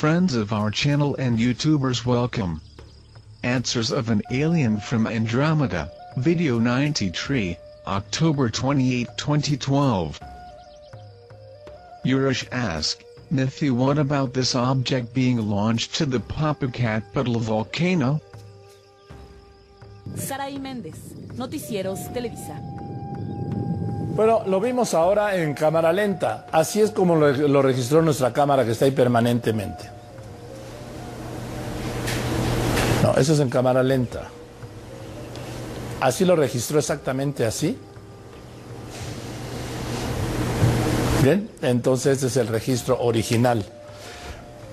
Friends of our channel and YouTubers, welcome. Answers of an Alien from Andromeda, Video 93, October 28, 2012. Yurush asked, Nithi, what about this object being launched to the Popocatépetl volcano? Saraí Méndez, Noticieros Televisa. Bueno, lo vimos ahora en cámara lenta. Así es como lo registró nuestra cámara, que está ahí permanentemente. No, eso es en cámara lenta. Así lo registró, exactamente así. Bien, entonces este es el registro original.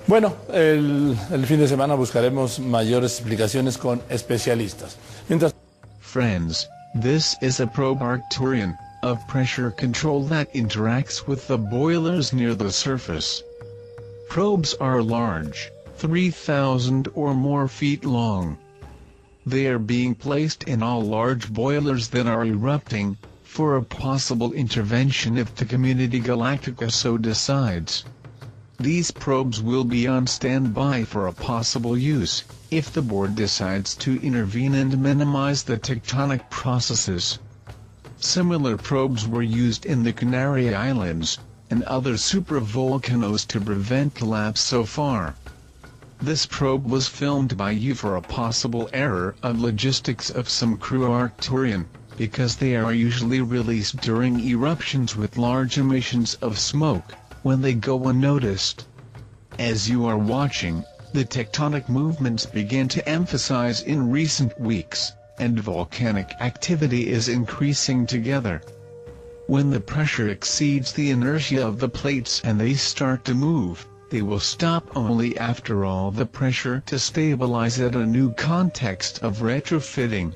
Bueno, el fin de semana buscaremos mayores explicaciones con especialistas. Mientras... Friends, this is a probe Arcturian, of pressure control that interacts with the boilers near the surface. Probes are large, 3,000 or more feet long. They are being placed in all large boilers that are erupting, for a possible intervention if the Community Galactica so decides. These probes will be on standby for a possible use, if the board decides to intervene and minimize the tectonic processes. Similar probes were used in the Canary Islands, and other supervolcanoes to prevent collapse so far. This probe was filmed by you for a possible error of logistics of some crew Arcturian, because they are usually released during eruptions with large emissions of smoke, when they go unnoticed. As you are watching, the tectonic movements began to emphasize in recent weeks, and volcanic activity is increasing together. When the pressure exceeds the inertia of the plates and they start to move, they will stop only after all the pressure to stabilize at a new context of retrofitting.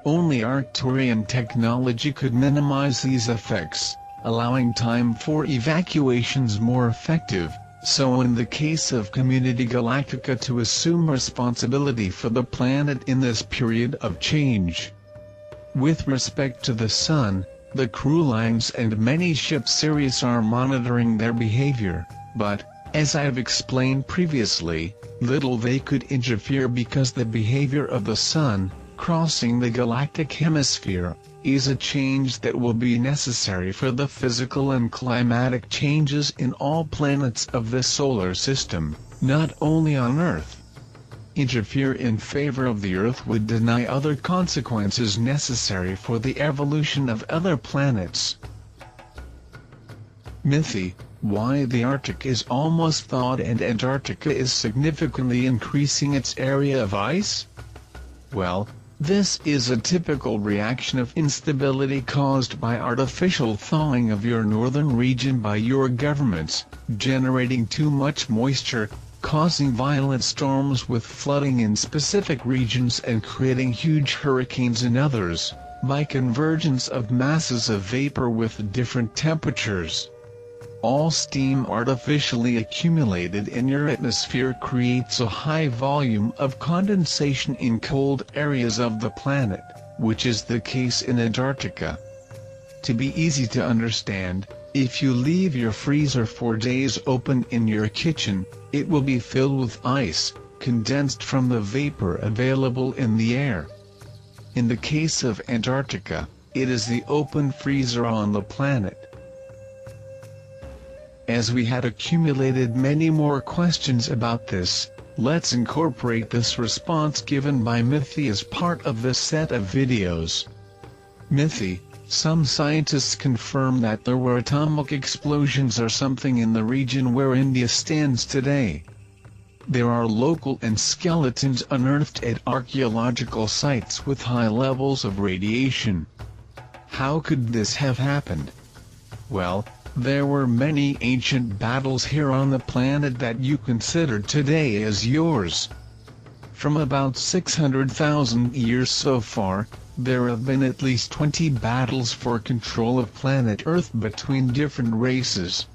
Only Arcturian technology could minimize these effects, allowing time for evacuations more effective, so in the case of Community Galactica to assume responsibility for the planet in this period of change. With respect to the Sun, the crew lines and many ship series are monitoring their behavior, but, as I have explained previously, little they could interfere because the behavior of the Sun, crossing the galactic hemisphere, is a change that will be necessary for the physical and climatic changes in all planets of the solar system, not only on Earth. Interfere in favor of the Earth would deny other consequences necessary for the evolution of other planets. Nithi, why the Arctic is almost thawed and Antarctica is significantly increasing its area of ice? Well, this is a typical reaction of instability caused by artificial thawing of your northern region by your governments, generating too much moisture, causing violent storms with flooding in specific regions and creating huge hurricanes in others, by convergence of masses of vapor with different temperatures. All steam artificially accumulated in your atmosphere creates a high volume of condensation in cold areas of the planet, which is the case in Antarctica. To be easy to understand, if you leave your freezer for days open in your kitchen, it will be filled with ice, condensed from the vapor available in the air. In the case of Antarctica, it is the open freezer on the planet. As we had accumulated many more questions about this, let's incorporate this response given by Nithi as part of this set of videos. Nithi, some scientists confirm that there were atomic explosions or something in the region where India stands today. There are local and skeletons unearthed at archaeological sites with high levels of radiation. How could this have happened? Well, there were many ancient battles here on the planet that you consider today as yours. From about 600,000 years so far, there have been at least 20 battles for control of planet Earth between different races.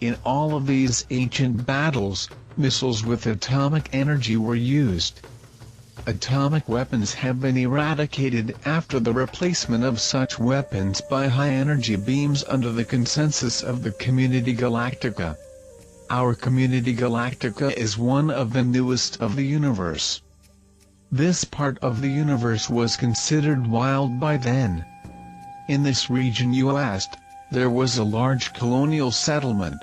In all of these ancient battles, missiles with atomic energy were used. Atomic weapons have been eradicated after the replacement of such weapons by high-energy beams under the consensus of the Community Galactica. Our community Galactica is one of the newest of the universe. This part of the universe was considered wild by then. In this region you asked, there was a large colonial settlement.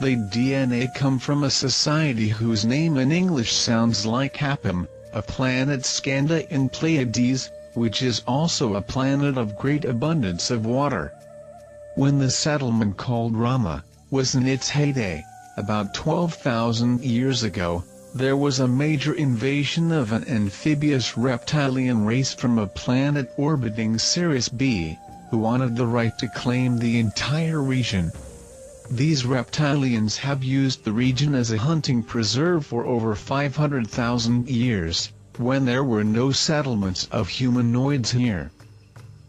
The DNA come from a society whose name in English sounds like Hapam, a planet Skanda in Pleiades, which is also a planet of great abundance of water. When the settlement called Rama was in its heyday, about 12,000 years ago, there was a major invasion of an amphibious reptilian race from a planet orbiting Sirius B, who wanted the right to claim the entire region. These reptilians have used the region as a hunting preserve for over 500,000 years, when there were no settlements of humanoids here.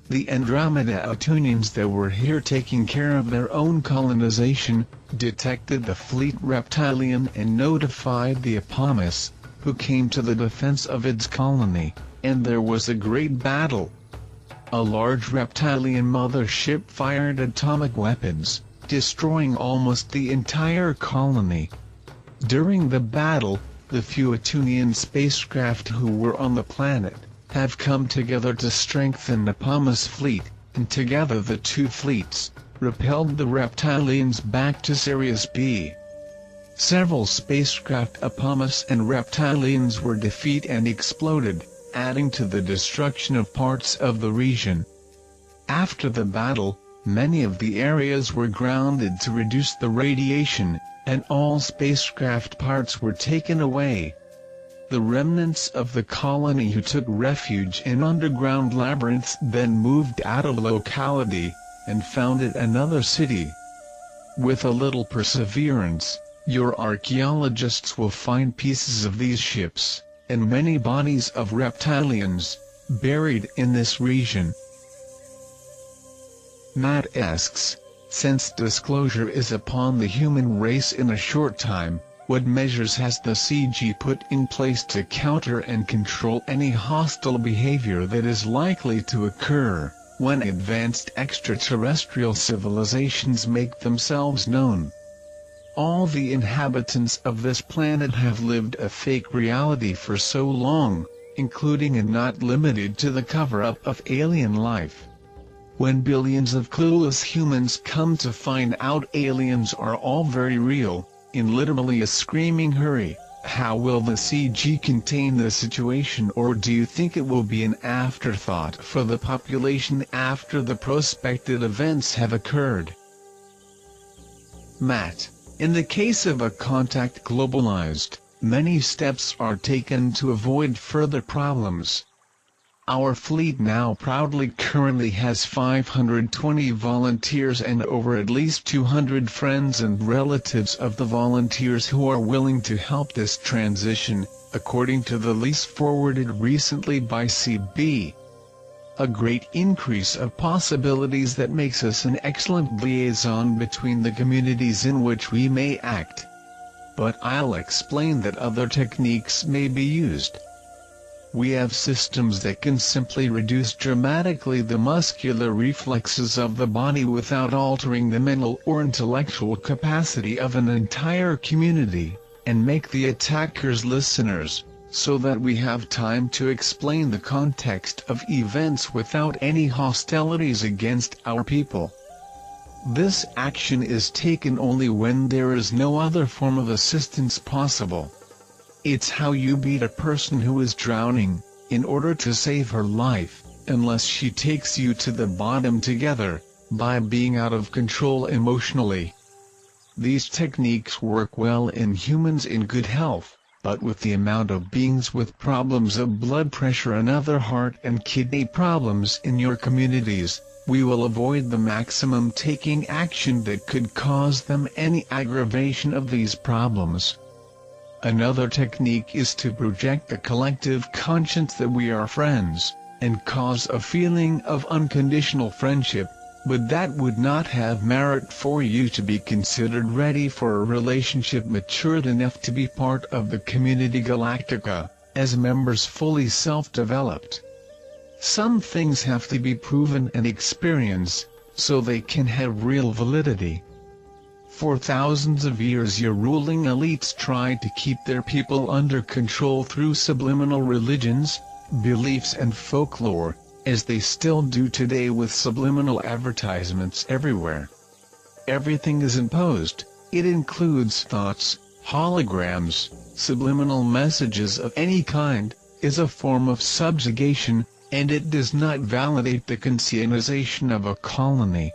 The Andromeda Atunians that were here taking care of their own colonization, detected the fleet reptilian and notified the Apamus, who came to the defense of its colony, and there was a great battle. A large reptilian mothership fired atomic weapons, destroying almost the entire colony. During the battle, the few Atunian spacecraft who were on the planet have come together to strengthen the Apamus fleet, and together the two fleets repelled the reptilians back to Sirius B. Several spacecraft Apamus and reptilians were defeated and exploded, adding to the destruction of parts of the region. After the battle, many of the areas were grounded to reduce the radiation, and all spacecraft parts were taken away. The remnants of the colony who took refuge in underground labyrinths then moved out of the locality, and founded another city. With a little perseverance, your archaeologists will find pieces of these ships, and many bodies of reptilians, buried in this region. Matt asks, since disclosure is upon the human race in a short time, what measures has the CG put in place to counter and control any hostile behavior that is likely to occur when advanced extraterrestrial civilizations make themselves known? All the inhabitants of this planet have lived a fake reality for so long, including and not limited to the cover-up of alien life. When billions of clueless humans come to find out aliens are all very real, in literally a screaming hurry, how will the CG contain the situation, or do you think it will be an afterthought for the population after the prospected events have occurred? Matt, in the case of a contact globalized, many steps are taken to avoid further problems. Our fleet now proudly currently has 520 volunteers and over at least 200 friends and relatives of the volunteers who are willing to help this transition, according to the lease forwarded recently by CB. A great increase of possibilities that makes us an excellent liaison between the communities in which we may act. But I'll explain that other techniques may be used. We have systems that can simply reduce dramatically the muscular reflexes of the body without altering the mental or intellectual capacity of an entire community, and make the attackers listeners, so that we have time to explain the context of events without any hostilities against our people. This action is taken only when there is no other form of assistance possible. It's how you beat a person who is drowning, in order to save her life, unless she takes you to the bottom together, by being out of control emotionally. These techniques work well in humans in good health, but with the amount of beings with problems of blood pressure and other heart and kidney problems in your communities, we will avoid the maximum taking action that could cause them any aggravation of these problems. Another technique is to project a collective conscience that we are friends, and cause a feeling of unconditional friendship, but that would not have merit for you to be considered ready for a relationship matured enough to be part of the community Galactica, as members fully self-developed. Some things have to be proven and experienced, so they can have real validity. For thousands of years your ruling elites tried to keep their people under control through subliminal religions, beliefs and folklore, as they still do today with subliminal advertisements everywhere. Everything is imposed. It includes thoughts, holograms, subliminal messages of any kind, is a form of subjugation, and it does not validate the conscientization of a colony.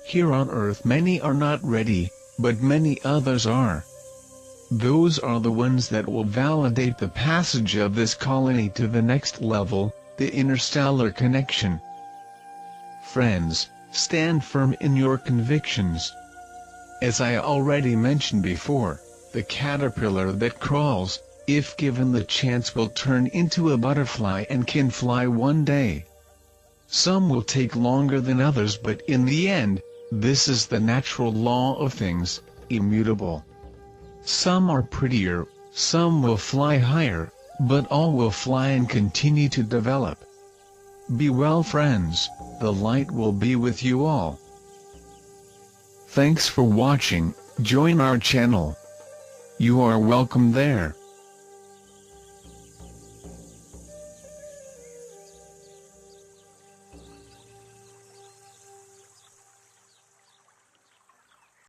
Here on Earth many are not ready, but many others are. Those are the ones that will validate the passage of this colony to the next level, the interstellar connection. Friends, stand firm in your convictions. As I already mentioned before, the caterpillar that crawls, if given the chance, will turn into a butterfly and can fly one day. Some will take longer than others, but in the end, this is the natural law of things, immutable. Some are prettier, some will fly higher, but all will fly and continue to develop. Be well, friends, the light will be with you all. Thanks for watching. Join our channel. You are welcome there.